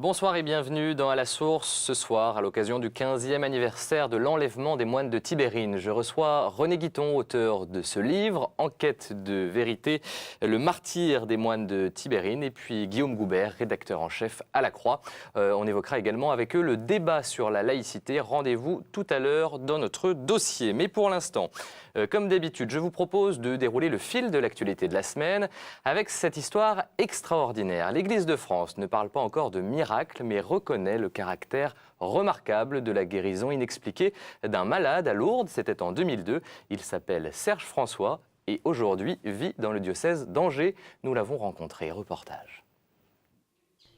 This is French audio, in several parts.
Bonsoir et bienvenue dans À la Source. Ce soir, à l'occasion du 15e anniversaire de l'enlèvement des moines de Tibérine, je reçois René Guiton, auteur de ce livre, Enquête de vérité, le martyr des moines de Tibérine, et puis Guillaume Goubert, rédacteur en chef à La Croix. On évoquera également avec eux le débat sur la laïcité. Rendez-vous tout à l'heure dans notre dossier. Mais pour l'instant, comme d'habitude, je vous propose de dérouler le fil de l'actualité de la semaine avec cette histoire extraordinaire. L'Église de France ne parle pas encore de miracle, mais reconnaît le caractère remarquable de la guérison inexpliquée d'un malade à Lourdes. C'était en 2002. Il s'appelle Serge François et aujourd'hui vit dans le diocèse d'Angers. Nous l'avons rencontré. Reportage.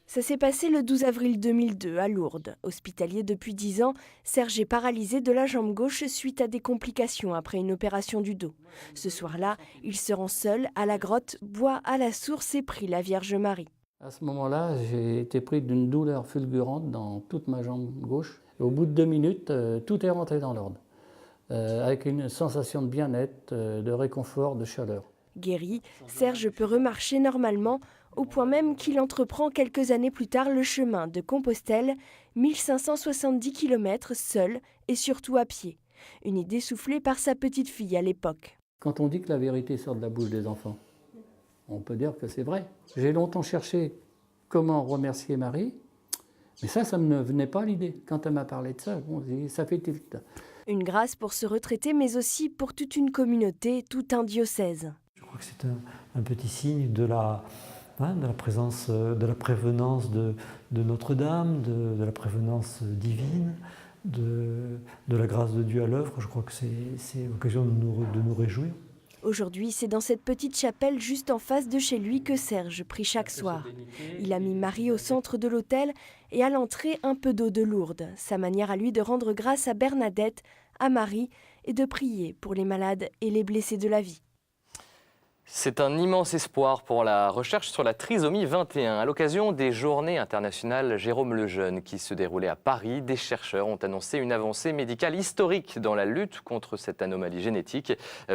Ça s'est passé le 12 avril 2002 à Lourdes. Hospitalier depuis 10 ans, Serge est paralysé de la jambe gauche suite à des complications après une opération du dos. Ce soir-là, il se rend seul à la grotte, boit à la source et prie la Vierge Marie. À ce moment-là, j'ai été pris d'une douleur fulgurante dans toute ma jambe gauche. Et au bout de 2 minutes, tout est rentré dans l'ordre, avec une sensation de bien-être, de réconfort, de chaleur. Guéri, Serge peut remarcher normalement, au point même qu'il entreprend quelques années plus tard le chemin de Compostelle, 1570 km seul et surtout à pied. Une idée soufflée par sa petite fille à l'époque. Quand on dit que la vérité sort de la bouche des enfants, on peut dire que c'est vrai. J'ai longtemps cherché comment remercier Marie, mais ça ne me venait pas à l'idée. Quand elle m'a parlé de ça, bon, ça fait tilt. Une grâce pour se retraiter, mais aussi pour toute une communauté, tout un diocèse. Je crois que c'est un petit signe de la présence, de la prévenance de Notre-Dame, de la prévenance divine, de la grâce de Dieu à l'œuvre. Je crois que c'est l'occasion de nous réjouir. Aujourd'hui, c'est dans cette petite chapelle juste en face de chez lui que Serge prie chaque soir. Il a mis Marie au centre de l'autel et à l'entrée un peu d'eau de Lourdes. Sa manière à lui de rendre grâce à Bernadette, à Marie et de prier pour les malades et les blessés de la vie. C'est un immense espoir pour la recherche sur la trisomie 21. À l'occasion des Journées internationales Jérôme Lejeune qui se déroulaient à Paris, des chercheurs ont annoncé une avancée médicale historique dans la lutte contre cette anomalie génétique.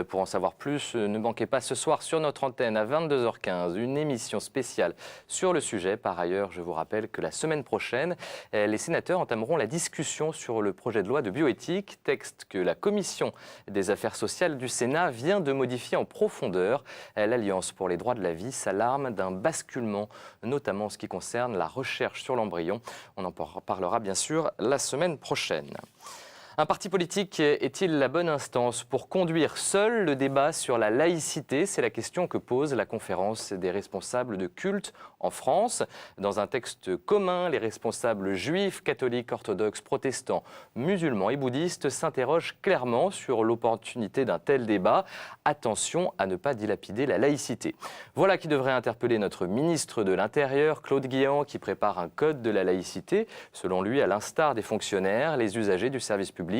Pour en savoir plus, ne manquez pas ce soir sur notre antenne à 22h15 une émission spéciale sur le sujet. Par ailleurs, je vous rappelle que la semaine prochaine, les sénateurs entameront la discussion sur le projet de loi de bioéthique, texte que la Commission des affaires sociales du Sénat vient de modifier en profondeur. L'Alliance pour les droits de la vie s'alarme d'un basculement, notamment en ce qui concerne la recherche sur l'embryon. On en parlera bien sûr la semaine prochaine. Un parti politique est-il la bonne instance pour conduire seul le débat sur la laïcité? C'est la question que pose la conférence des responsables de culte en France. Dans un texte commun, les responsables juifs, catholiques, orthodoxes, protestants, musulmans et bouddhistes s'interrogent clairement sur l'opportunité d'un tel débat. Attention à ne pas dilapider la laïcité. Voilà qui devrait interpeller notre ministre de l'Intérieur, Claude Guéant, qui prépare un code de la laïcité. Selon lui, à l'instar des fonctionnaires, les usagers du service public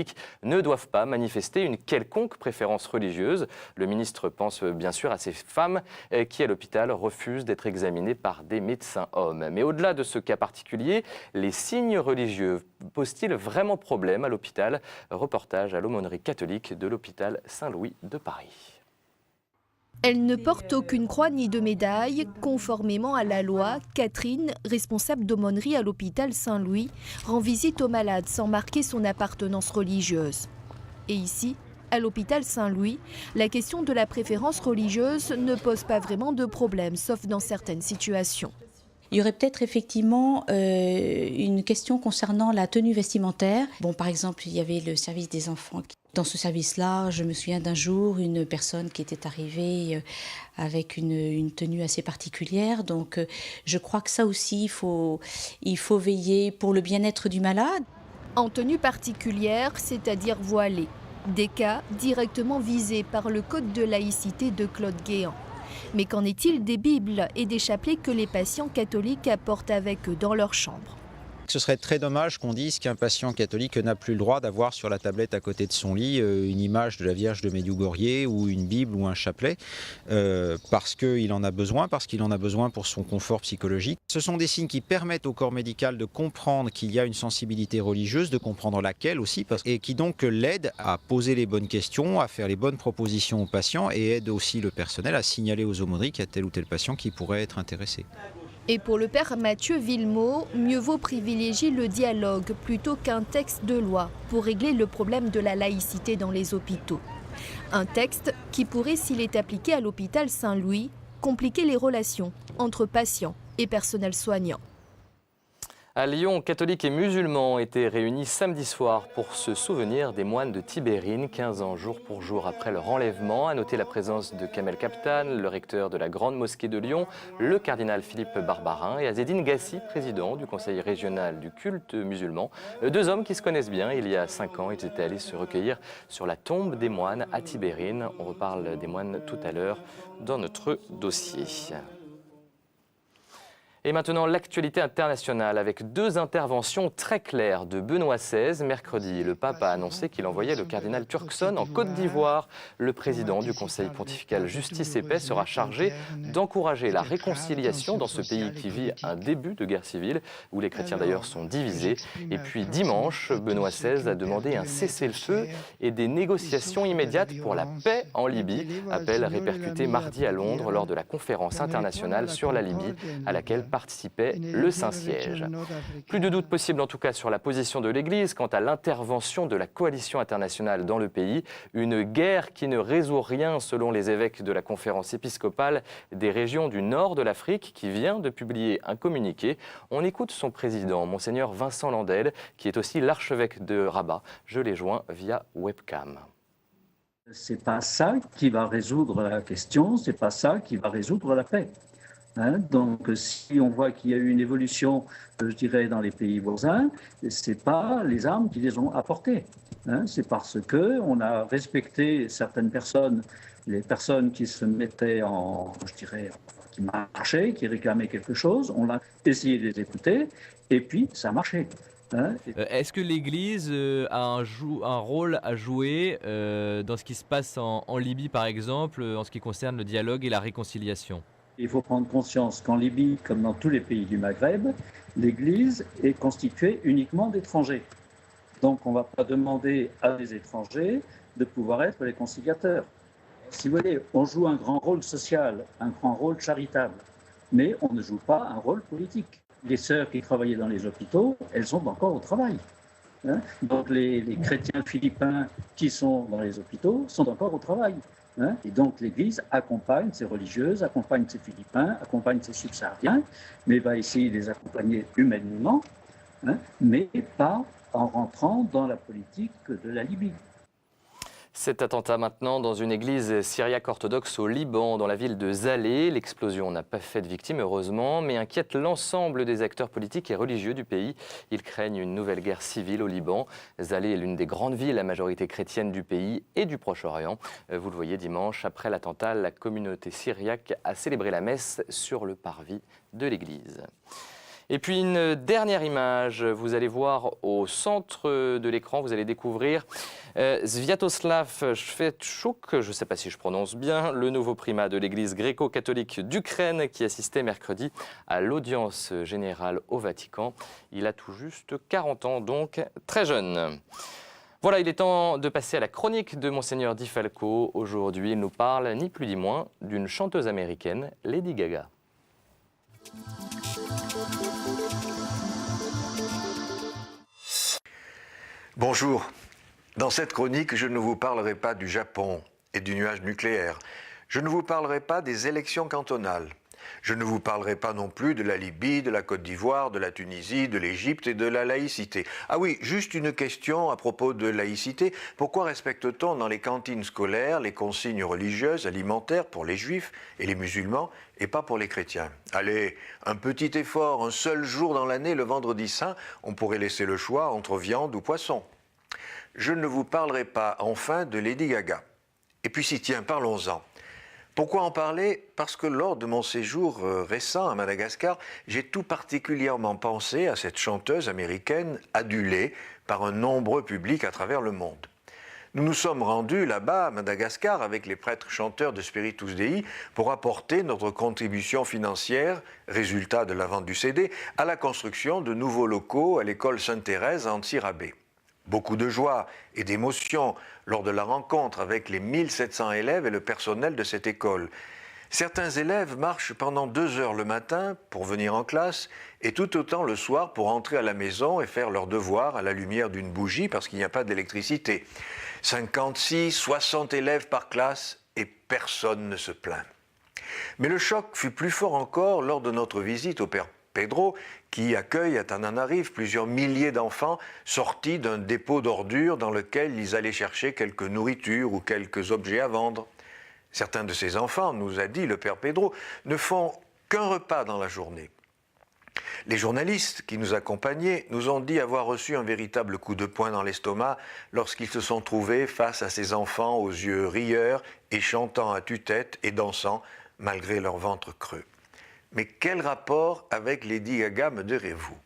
ne doivent pas manifester une quelconque préférence religieuse. Le ministre pense bien sûr à ces femmes qui, à l'hôpital, refusent d'être examinées par des médecins hommes. Mais au-delà de ce cas particulier, les signes religieux posent-ils vraiment problème à l'hôpital? Reportage à l'aumônerie catholique de l'hôpital Saint-Louis de Paris. Elle ne porte aucune croix ni de médaille. Conformément à la loi, Catherine, responsable d'aumônerie à l'hôpital Saint-Louis, rend visite aux malades sans marquer son appartenance religieuse. Et ici, à l'hôpital Saint-Louis, la question de la préférence religieuse ne pose pas vraiment de problème, sauf dans certaines situations. Il y aurait peut-être effectivement une question concernant la tenue vestimentaire. Bon, par exemple, il y avait le service des enfants. Dans ce service-là, je me souviens d'un jour, une personne qui était arrivée avec une tenue assez particulière. Donc, je crois que ça aussi, il faut veiller pour le bien-être du malade. En tenue particulière, c'est-à-dire voilée. Des cas directement visés par le code de laïcité de Claude Guéant. Mais qu'en est-il des Bibles et des chapelets que les patients catholiques apportent avec eux dans leur chambre? Ce serait très dommage qu'on dise qu'un patient catholique n'a plus le droit d'avoir sur la tablette à côté de son lit une image de la Vierge de Medjugorje ou une Bible ou un chapelet parce qu'il en a besoin, pour son confort psychologique. Ce sont des signes qui permettent au corps médical de comprendre qu'il y a une sensibilité religieuse, de comprendre laquelle aussi, et qui donc l'aident à poser les bonnes questions, à faire les bonnes propositions aux patients et aident aussi le personnel à signaler aux aumôneries qu'il y a tel ou tel patient qui pourrait être intéressé. Et pour le père Mathieu Villemot, mieux vaut privilégier le dialogue plutôt qu'un texte de loi pour régler le problème de la laïcité dans les hôpitaux. Un texte qui pourrait, s'il est appliqué à l'hôpital Saint-Louis, compliquer les relations entre patients et personnel soignant. À Lyon, catholiques et musulmans étaient réunis samedi soir pour se souvenir des moines de Tibérine, 15 ans jour pour jour après leur enlèvement. À noter la présence de Kamel Kaptan, le recteur de la Grande Mosquée de Lyon, le cardinal Philippe Barbarin et Azedine Gassi, président du Conseil régional du culte musulman. Deux hommes qui se connaissent bien. Il y a 5 ans, ils étaient allés se recueillir sur la tombe des moines à Tibérine. On reparle des moines tout à l'heure dans notre dossier. Et maintenant, l'actualité internationale avec 2 interventions très claires de Benoît XVI. Mercredi, le pape a annoncé qu'il envoyait le cardinal Turkson en Côte d'Ivoire. Le président du Conseil pontifical Justice et Paix sera chargé d'encourager la réconciliation dans ce pays qui vit un début de guerre civile, où les chrétiens d'ailleurs sont divisés. Et puis dimanche, Benoît XVI a demandé un cessez-le-feu et des négociations immédiates pour la paix en Libye. Appel répercuté mardi à Londres lors de la conférence internationale sur la Libye, à laquelle participait le Saint-Siège. Plus de doute possible en tout cas sur la position de l'Église quant à l'intervention de la coalition internationale dans le pays. Une guerre qui ne résout rien selon les évêques de la conférence épiscopale des régions du nord de l'Afrique qui vient de publier un communiqué. On écoute son président, Monseigneur Vincent Landel, qui est aussi l'archevêque de Rabat. Je l'ai joint via webcam. C'est pas ça qui va résoudre la question, c'est pas ça qui va résoudre la paix. Donc, si on voit qu'il y a eu une évolution, je dirais, dans les pays voisins, c'est pas les armes qui les ont apportées. C'est parce qu'on a respecté certaines personnes, les personnes qui se mettaient en, je dirais, qui marchaient, qui réclamaient quelque chose. On a essayé de les écouter, et puis ça a marché. Est-ce que l'Église a un rôle à jouer dans ce qui se passe en Libye, par exemple, en ce qui concerne le dialogue et la réconciliation ? Il faut prendre conscience qu'en Libye, comme dans tous les pays du Maghreb, l'Église est constituée uniquement d'étrangers. Donc on ne va pas demander à des étrangers de pouvoir être les conciliateurs. Si vous voulez, on joue un grand rôle social, un grand rôle charitable, mais on ne joue pas un rôle politique. Les sœurs qui travaillaient dans les hôpitaux, elles sont encore au travail. Donc les chrétiens philippins qui sont dans les hôpitaux sont encore au travail. Et donc l'Église accompagne ces religieuses, accompagne ces Philippins, accompagne ces subsahariens, mais va essayer de les accompagner humainement, mais pas en rentrant dans la politique de la Libye. Cet attentat maintenant dans une église syriaque orthodoxe au Liban, dans la ville de Zalé. L'explosion n'a pas fait de victimes, heureusement, mais inquiète l'ensemble des acteurs politiques et religieux du pays. Ils craignent une nouvelle guerre civile au Liban. Zalé est l'une des grandes villes à majorité chrétienne du pays et du Proche-Orient. Vous le voyez dimanche, après l'attentat, la communauté syriaque a célébré la messe sur le parvis de l'église. Et puis une dernière image, vous allez voir au centre de l'écran, vous allez découvrir Sviatoslav Shevchuk, je ne sais pas si je prononce bien, le nouveau primat de l'église gréco-catholique d'Ukraine qui assistait mercredi à l'audience générale au Vatican. Il a tout juste 40 ans, donc très jeune. Voilà, il est temps de passer à la chronique de Monseigneur Di Falco. Aujourd'hui, il nous parle ni plus ni moins d'une chanteuse américaine, Lady Gaga. Bonjour. Dans cette chronique, je ne vous parlerai pas du Japon et du nuage nucléaire. Je ne vous parlerai pas des élections cantonales. Je ne vous parlerai pas non plus de la Libye, de la Côte d'Ivoire, de la Tunisie, de l'Égypte et de la laïcité. Ah oui, juste une question à propos de laïcité. Pourquoi respecte-t-on dans les cantines scolaires les consignes religieuses, alimentaires pour les juifs et les musulmans et pas pour les chrétiens? Allez, un petit effort, un seul jour dans l'année, le vendredi saint, on pourrait laisser le choix entre viande ou poisson. Je ne vous parlerai pas enfin de Lady Gaga. Et puis si tiens, parlons-en. Pourquoi en parler? Parce que lors de mon séjour récent à Madagascar, j'ai tout particulièrement pensé à cette chanteuse américaine adulée par un nombreux public à travers le monde. Nous nous sommes rendus là-bas à Madagascar avec les prêtres chanteurs de Spiritus Dei pour apporter notre contribution financière, résultat de la vente du CD, à la construction de nouveaux locaux à l'école Sainte-Thérèse à Antsirabe. Beaucoup de joie et d'émotion lors de la rencontre avec les 1700 élèves et le personnel de cette école. Certains élèves marchent pendant 2 heures le matin pour venir en classe et tout autant le soir pour rentrer à la maison et faire leurs devoirs à la lumière d'une bougie parce qu'il n'y a pas d'électricité. 56, 60 élèves par classe et personne ne se plaint. Mais le choc fut plus fort encore lors de notre visite au Père Pedro, qui accueille à Tananarive plusieurs milliers d'enfants sortis d'un dépôt d'ordures dans lequel ils allaient chercher quelques nourritures ou quelques objets à vendre. Certains de ces enfants, nous a dit le Père Pedro, ne font qu'un repas dans la journée. Les journalistes qui nous accompagnaient nous ont dit avoir reçu un véritable coup de poing dans l'estomac lorsqu'ils se sont trouvés face à ces enfants aux yeux rieurs et chantant à tue-tête et dansant malgré leur ventre creux. Mais quel rapport avec Lady Gaga, me direz-vous?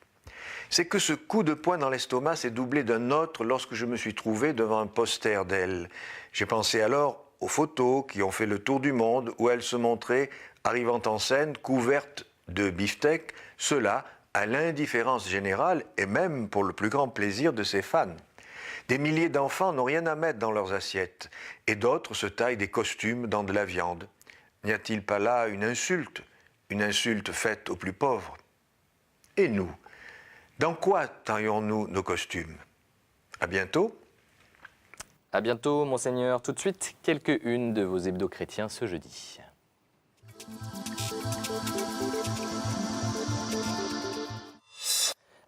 C'est que ce coup de poing dans l'estomac s'est doublé d'un autre lorsque je me suis trouvé devant un poster d'elle. J'ai pensé alors aux photos qui ont fait le tour du monde où elle se montrait arrivant en scène couverte de beefsteak, cela à l'indifférence générale et même pour le plus grand plaisir de ses fans. Des milliers d'enfants n'ont rien à mettre dans leurs assiettes et d'autres se taillent des costumes dans de la viande. N'y a-t-il pas là une insulte faite aux plus pauvres? Et nous, dans quoi taillons-nous nos costumes? À bientôt. À bientôt, Monseigneur. Tout de suite, quelques-unes de vos hebdos chrétiens ce jeudi.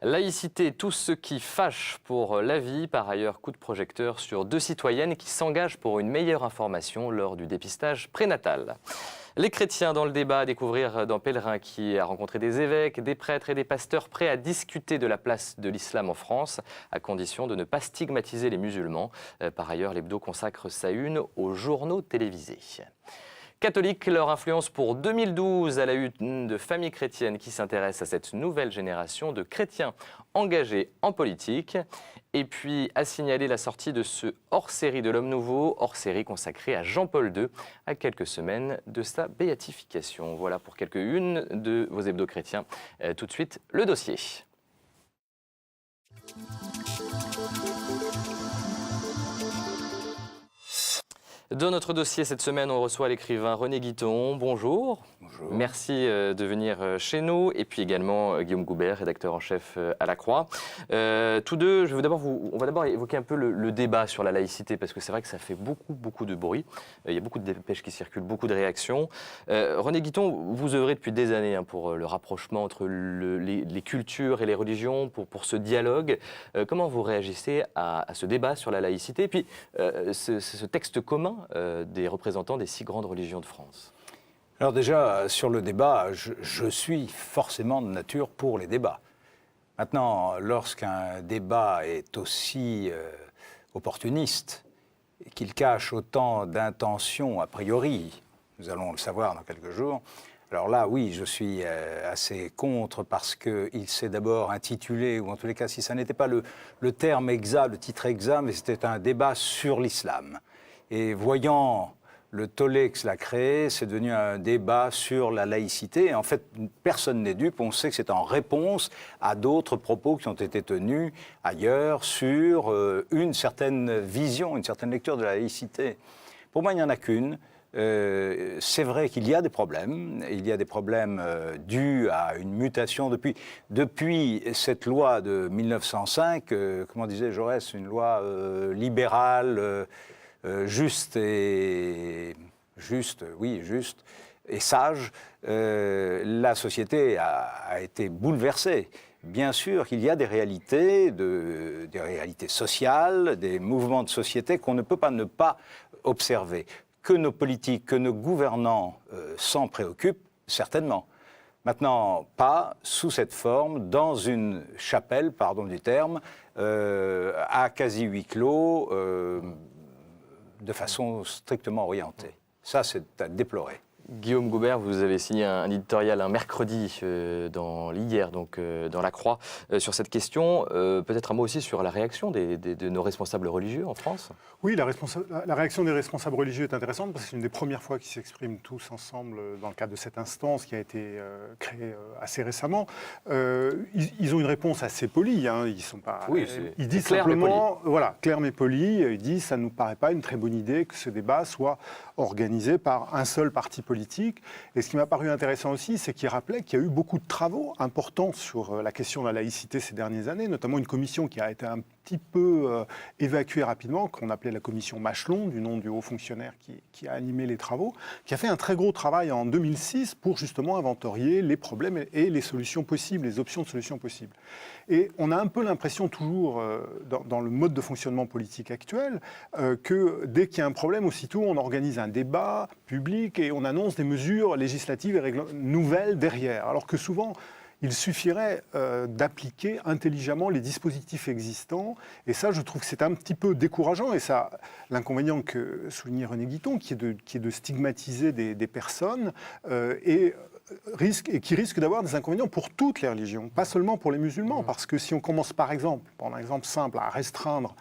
Laïcité, tout ce qui fâche pour la vie. Par ailleurs, coup de projecteur sur 2 citoyennes qui s'engagent pour une meilleure information lors du dépistage prénatal. Les chrétiens dans le débat, à découvrir dans Pèlerin qui a rencontré des évêques, des prêtres et des pasteurs prêts à discuter de la place de l'islam en France, à condition de ne pas stigmatiser les musulmans. Par ailleurs, l'hebdo consacre sa une aux journaux télévisés. Catholiques, leur influence pour 2012 à la une de familles chrétiennes qui s'intéressent à cette nouvelle génération de chrétiens engagés en politique. Et puis à signaler la sortie de ce hors-série de l'Homme Nouveau, hors-série consacré à Jean-Paul II, à quelques semaines de sa béatification. Voilà pour quelques-unes de vos hebdos chrétiens. Tout de suite, le dossier. Dans notre dossier cette semaine, on reçoit l'écrivain René Guiton. Bonjour. Bonjour. Merci de venir chez nous. Et puis également Guillaume Goubert, rédacteur en chef à La Croix. Tous deux, on va d'abord évoquer un peu le débat sur la laïcité, parce que c'est vrai que ça fait beaucoup de bruit. Il y a beaucoup de dépêches qui circulent, beaucoup de réactions. René Guiton, vous œuvrez depuis des années pour le rapprochement entre les cultures et les religions, pour ce dialogue. Comment vous réagissez à ce débat sur la laïcité et puis ce texte commun des représentants des 6 grandes religions de France? Alors déjà, sur le débat, je suis forcément de nature pour les débats. Maintenant, lorsqu'un débat est aussi opportuniste, et qu'il cache autant d'intentions a priori, nous allons le savoir dans quelques jours, alors là, oui, je suis assez contre parce qu'il s'est d'abord intitulé, ou en tous les cas, si ça n'était pas le terme exact, le titre exact, mais c'était un débat sur l'islam. Et voyant le tollé que cela a créé, c'est devenu un débat sur la laïcité. Et en fait, personne n'est dupe. On sait que c'est en réponse à d'autres propos qui ont été tenus ailleurs sur une certaine vision, une certaine lecture de la laïcité. Pour moi, il n'y en a qu'une. C'est vrai qu'il y a des problèmes. Il y a des problèmes dus à une mutation depuis cette loi de 1905, comment disait Jaurès, une loi libérale, juste et sage, la société a été bouleversée. Bien sûr qu'il y a des réalités sociales, des mouvements de société qu'on ne peut pas ne pas observer. Que nos politiques, que nos gouvernants s'en préoccupent, certainement. Maintenant, pas sous cette forme, dans une chapelle, pardon du terme, à quasi huis clos, de façon strictement orientée. Ça, c'est à déplorer. Guillaume Goubert, vous avez signé un éditorial un mercredi hier, donc dans La Croix, sur cette question. Peut-être un mot aussi sur la réaction de nos responsables religieux en France. Oui, la réaction des responsables religieux est intéressante parce que c'est une des premières fois qu'ils s'expriment tous ensemble dans le cadre de cette instance qui a été créée assez récemment. Ils ont une réponse assez polie. Hein, ils sont pas. Oui, ils disent simplement, voilà, clair mais poli. Ils disent, ça ne nous paraît pas une très bonne idée que ce débat soit organisé par un seul parti politique politique. Et ce qui m'a paru intéressant aussi, c'est qu'il rappelait qu'il y a eu beaucoup de travaux importants sur la question de la laïcité ces dernières années, notamment une commission qui a été un petit peu évacuée rapidement, qu'on appelait la commission Machelon, du nom du haut fonctionnaire qui a animé les travaux, qui a fait un très gros travail en 2006 pour justement inventorier les problèmes et les solutions possibles, les options de solutions possibles. Et on a un peu l'impression toujours, dans le mode de fonctionnement politique actuel, que dès qu'il y a un problème, aussitôt on organise un débat public et on annonce des mesures législatives et nouvelles derrière. Alors que souvent, il suffirait d'appliquer intelligemment les dispositifs existants. Et ça, je trouve que c'est un petit peu décourageant. Et ça, l'inconvénient que soulignait René Guiton, qui est de stigmatiser des personnes, et qui risque d'avoir des inconvénients pour toutes les religions, pas seulement pour les musulmans. Parce que si on commence par exemple, pour un exemple simple, à restreindre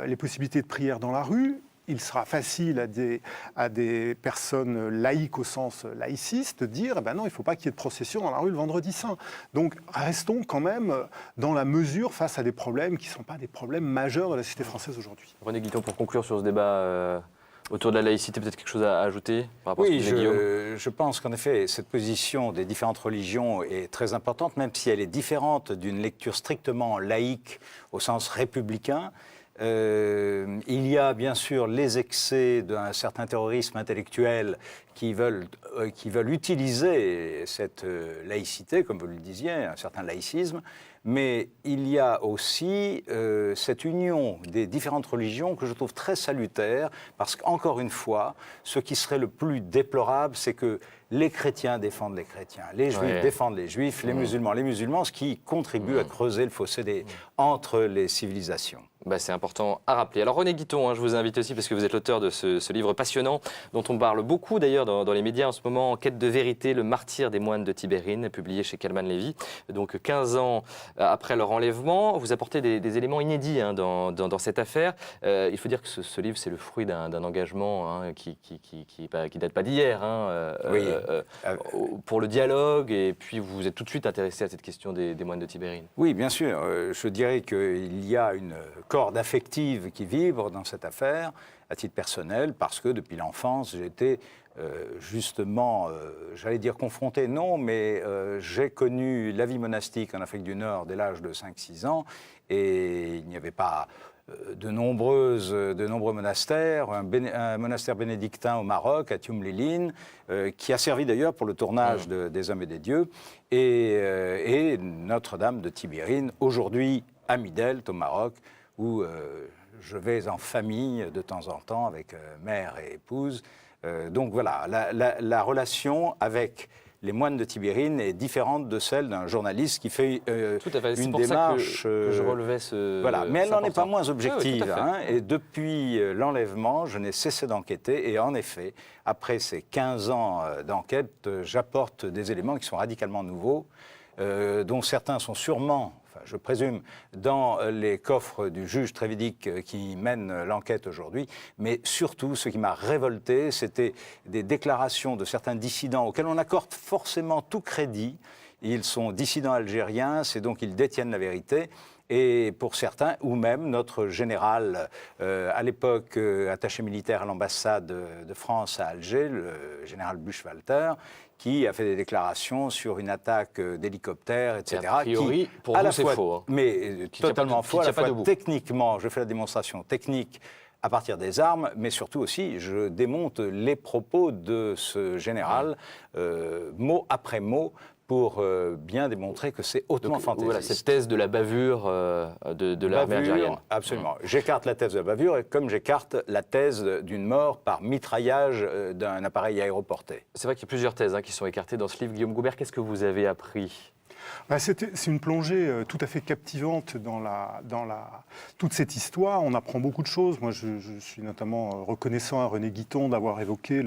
les possibilités de prière dans la rue, il sera facile à des personnes laïques au sens laïciste de dire ben non, il ne faut pas qu'il y ait de procession dans la rue le vendredi saint. Donc restons quand même dans la mesure face à des problèmes qui ne sont pas des problèmes majeurs de la société française aujourd'hui. René Guiton, pour conclure sur ce débat autour de la laïcité, peut-être quelque chose à ajouter par rapport à ce que disait Guillaume ? Je pense qu'en effet, cette position des différentes religions est très importante, même si elle est différente d'une lecture strictement laïque au sens républicain. Il y a bien sûr les excès d'un certain terrorisme intellectuel qui veulent utiliser cette laïcité, comme vous le disiez, un certain laïcisme, mais il y a aussi cette union des différentes religions que je trouve très salutaire, parce qu'encore une fois, ce qui serait le plus déplorable, c'est que les chrétiens défendent les chrétiens, les juifs défendent les juifs, les musulmans, ce qui contribue à creuser le fossé entre les civilisations. Bah, c'est important à rappeler. Alors René Guiton, je vous invite aussi parce que vous êtes l'auteur de ce livre passionnant dont on parle beaucoup d'ailleurs dans les médias en ce moment, En quête de vérité, le martyre des moines de Tibérine, publié chez Calman Lévy. Donc 15 ans après leur enlèvement, vous apportez des éléments inédits dans cette affaire. Il faut dire que ce livre, c'est le fruit d'un engagement qui date pas d'hier pour le dialogue, et puis vous vous êtes tout de suite intéressé à cette question des moines de Tibérine. Oui, bien sûr. Je dirais qu'il y a une corde affective qui vibre dans cette affaire, à titre personnel, parce que depuis l'enfance, j'ai été justement, j'allais dire confronté, non, mais j'ai connu la vie monastique en Afrique du Nord dès l'âge de 5-6 ans, et il n'y avait pas de nombreux monastères, un monastère bénédictin au Maroc, à Tioum-Lilin, qui a servi d'ailleurs pour le tournage des Hommes et des Dieux, et Notre-Dame de Tibérine, aujourd'hui à Midelt, au Maroc, où je vais en famille de temps en temps avec mère et épouse. Donc voilà, la relation avec les moines de Tibérine est différente de celle d'un journaliste qui fait une démarche. Que je relevais ce. Voilà, mais elle n'en est pas moins objective. Oui, et depuis l'enlèvement, je n'ai cessé d'enquêter. Et en effet, après ces 15 ans d'enquête, j'apporte des éléments qui sont radicalement nouveaux, dont certains sont sûrement, je présume, dans les coffres du juge Trévidic qui mène l'enquête aujourd'hui. Mais surtout, ce qui m'a révolté, c'était des déclarations de certains dissidents auxquels on accorde forcément tout crédit. Ils sont dissidents algériens, c'est donc ils détiennent la vérité. Et pour certains, ou même notre général, à l'époque attaché militaire à l'ambassade de France à Alger, le général Buchwalter, qui a fait des déclarations sur une attaque d'hélicoptères, etc. Et a priori, pour vous, c'est faux. Mais totalement faux, à la fois techniquement, je fais la démonstration technique à partir des armes, mais surtout aussi, je démonte les propos de ce général, mot après mot, pour bien démontrer que c'est hautement fantaisiste. Voilà, cette thèse de la bavure de l'armée algérienne. Absolument. J'écarte la thèse de la bavure, et comme j'écarte la thèse d'une mort par mitraillage d'un appareil aéroporté. C'est vrai qu'il y a plusieurs thèses qui sont écartées dans ce livre. Guillaume Goubert, qu'est-ce que vous avez appris ? C'est une plongée tout à fait captivante dans toute cette histoire. On apprend beaucoup de choses. Moi, je suis notamment reconnaissant à René Guiton d'avoir évoqué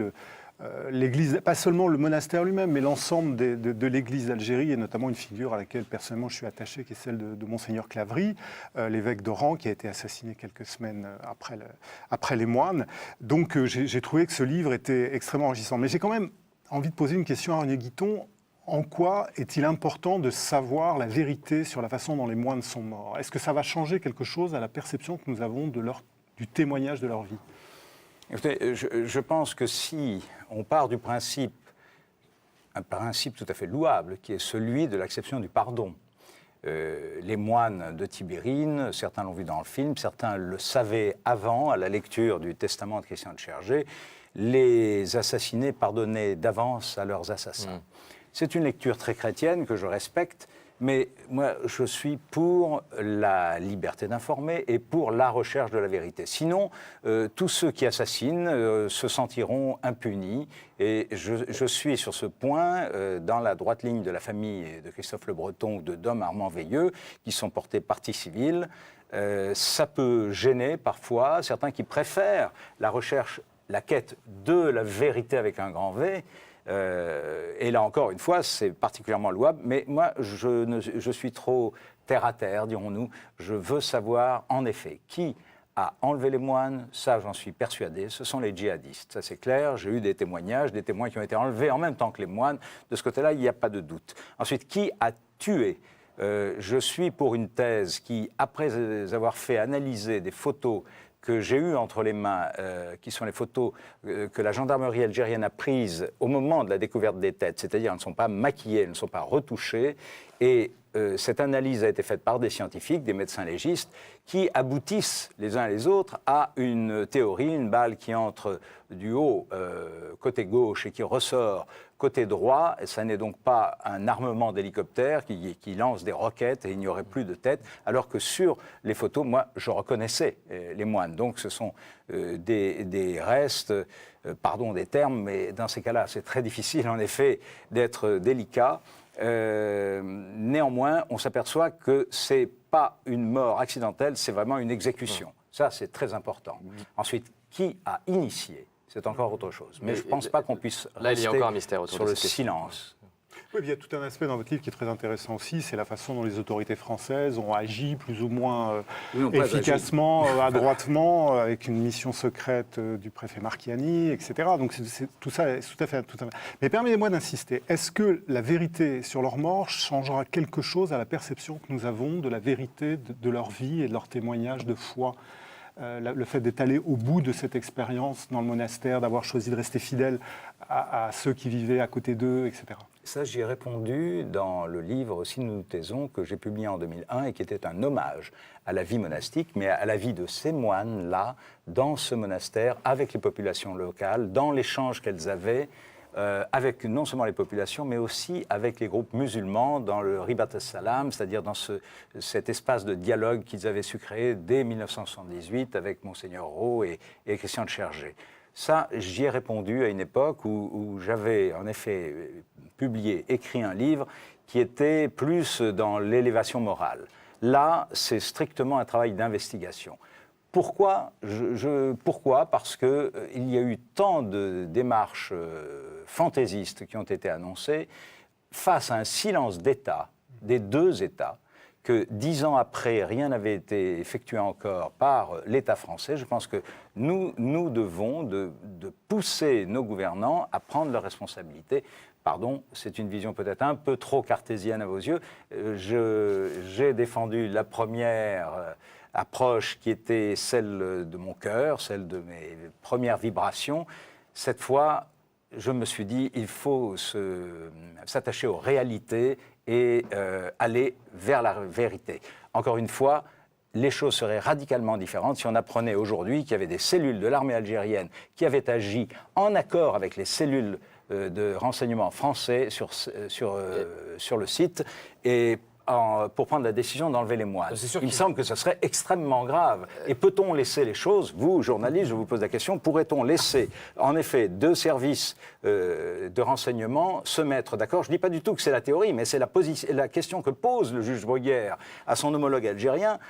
l'Église, pas seulement le monastère lui-même, mais l'ensemble de l'Église d'Algérie, et notamment une figure à laquelle personnellement je suis attaché, qui est celle de Monseigneur Clavry, l'évêque d'Oran, qui a été assassiné quelques semaines après les moines. Donc j'ai trouvé que ce livre était extrêmement enrichissant. Mais j'ai quand même envie de poser une question à René Guiton. En quoi est-il important de savoir la vérité sur la façon dont les moines sont morts ? Est-ce que ça va changer quelque chose à la perception que nous avons du témoignage de leur vie ? Écoutez, je pense que si on part du principe, un principe tout à fait louable, qui est celui de l'acceptation du pardon. Les moines de Tibérine, certains l'ont vu dans le film, certains le savaient avant, à la lecture du testament de Christian de Chergé, les assassinés pardonnaient d'avance à leurs assassins. C'est une lecture très chrétienne que je respecte, mais moi, je suis pour la liberté d'informer et pour la recherche de la vérité. Sinon, tous ceux qui assassinent se sentiront impunis. Et je suis sur ce point dans la droite ligne de la famille de Christophe Le Breton ou de Dom Armand Veilleux, qui sont portés partie civile. Ça peut gêner parfois certains qui préfèrent la recherche, la quête de la vérité avec un grand V. Et là encore une fois, c'est particulièrement louable, mais moi, je suis trop terre à terre, dirons-nous. Je veux savoir, en effet, qui a enlevé les moines. Ça, j'en suis persuadé, ce sont les djihadistes. Ça, c'est clair, j'ai eu des témoignages, des témoins qui ont été enlevés en même temps que les moines. De ce côté-là, il n'y a pas de doute. Ensuite, qui a tué ? Je suis pour une thèse qui, après avoir fait analyser des photos que j'ai eues entre les mains, qui sont les photos que la gendarmerie algérienne a prises au moment de la découverte des têtes, c'est-à-dire elles ne sont pas maquillées, elles ne sont pas retouchées, et cette analyse a été faite par des scientifiques, des médecins légistes, qui aboutissent les uns et les autres à une théorie, une balle qui entre du haut, côté gauche, et qui ressort côté droit. Et ça n'est donc pas un armement d'hélicoptère qui lance des roquettes et il n'y aurait plus de tête, alors que sur les photos, moi, je reconnaissais les moines. Donc ce sont des restes, pardon des termes, mais dans ces cas-là, c'est très difficile, en effet, d'être délicat. Néanmoins, on s'aperçoit que ce n'est pas une mort accidentelle, c'est vraiment une exécution. Ça, c'est très important. Ensuite, qui a initié ? C'est encore autre chose. Mais je ne pense pas qu'on puisse là, il y a encore un mystère rester sur le silence. Oui, il y a tout un aspect dans votre livre qui est très intéressant aussi, c'est la façon dont les autorités françaises ont agi plus ou moins efficacement, adroitement, avec une mission secrète du préfet Marchiani, etc. Donc tout ça est tout à fait... Mais permettez-moi d'insister, est-ce que la vérité sur leur mort changera quelque chose à la perception que nous avons de la vérité de leur vie et de leur témoignage de foi ? Le fait d'être allé au bout de cette expérience dans le monastère, d'avoir choisi de rester fidèle à ceux qui vivaient à côté d'eux, etc. Ça, j'y ai répondu dans le livre Si nous nous taisons, que j'ai publié en 2001 et qui était un hommage à la vie monastique, mais à la vie de ces moines-là, dans ce monastère, avec les populations locales, dans l'échange qu'elles avaient, avec non seulement les populations, mais aussi avec les groupes musulmans dans le Ribat al-Salam, c'est-à-dire dans cet espace de dialogue qu'ils avaient su créer dès 1978 avec Monseigneur Roux et Christian de Chergé. Ça, j'y ai répondu à une époque où j'avais en effet écrit un livre qui était plus dans l'élévation morale. Là, c'est strictement un travail d'investigation. Pourquoi ? Pourquoi ? Parce qu'il y a eu tant de démarches fantaisistes qui ont été annoncées face à un silence d'État, des deux États, que 10 ans après, rien n'avait été effectué encore par l'État français. Je pense que nous devons de pousser nos gouvernants à prendre leurs responsabilités. Pardon, c'est une vision peut-être un peu trop cartésienne à vos yeux. J'ai défendu la première approche qui était celle de mon cœur, celle de mes premières vibrations. Cette fois, je me suis dit, il faut s'attacher aux réalités et aller vers la vérité. Encore une fois, les choses seraient radicalement différentes si on apprenait aujourd'hui qu'il y avait des cellules de l'armée algérienne qui avaient agi en accord avec les cellules de renseignement français sur le site et pour prendre la décision d'enlever les moines. Il me semble que ce serait extrêmement grave. Et peut-on laisser les choses, vous, journalistes, je vous pose la question, pourrait-on laisser, en effet, deux services de renseignement se mettre d'accord ? Je ne dis pas du tout que c'est la théorie, mais c'est la question que pose le juge Bruguière à son homologue algérien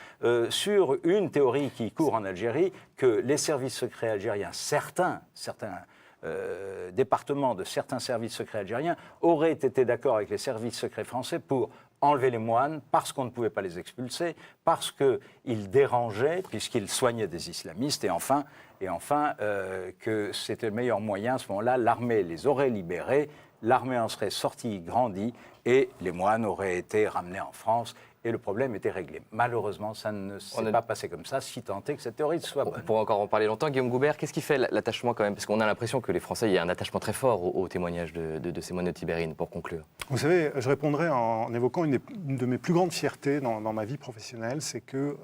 sur une théorie qui court en Algérie, que les services secrets algériens, certains départements de certains services secrets algériens auraient été d'accord avec les services secrets français pour enlever les moines parce qu'on ne pouvait pas les expulser, parce qu'ils dérangeaient, puisqu'ils soignaient des islamistes, et enfin que c'était le meilleur moyen. À ce moment-là, l'armée les aurait libérés, l'armée en serait sortie grandie, et les moines auraient été ramenés en France, et le problème était réglé. Malheureusement, ça ne s'est pas passé comme ça, si tant est que cette théorie soit bonne. On pourrait encore en parler longtemps. Guillaume Goubert, qu'est-ce qui fait l'attachement quand même? Parce qu'on a l'impression que les Français, il y a un attachement très fort au témoignage de ces moines de Tibérine, pour conclure. Vous savez, je répondrai en évoquant une de mes plus grandes fiertés dans ma vie professionnelle, c'est que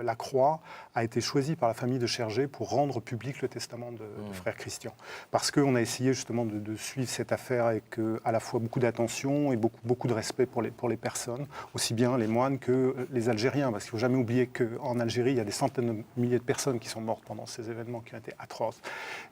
la croix a été choisie par la famille de Chergé pour rendre public le testament de frère Christian. Parce qu'on a essayé justement de suivre cette affaire avec à la fois beaucoup d'attention et beaucoup de respect pour les personnes, aussi bien les moines que les Algériens, parce qu'il ne faut jamais oublier qu'en Algérie, il y a des centaines de milliers de personnes qui sont mortes pendant ces événements qui ont été atroces.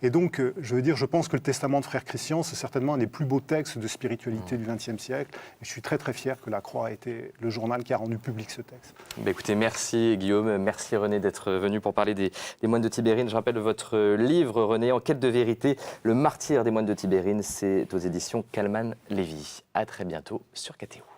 Et donc, je pense que le testament de frère Christian, c'est certainement un des plus beaux textes de spiritualité du XXe siècle. Et je suis très très fier que La Croix a été le journal qui a rendu public ce texte. Écoutez, merci Guillaume, merci René d'être venu pour parler des moines de Tibérine. Je rappelle votre livre, René, En quête de vérité, le martyre des moines de Tibérine, c'est aux éditions Calman Lévy. À très bientôt sur KTO.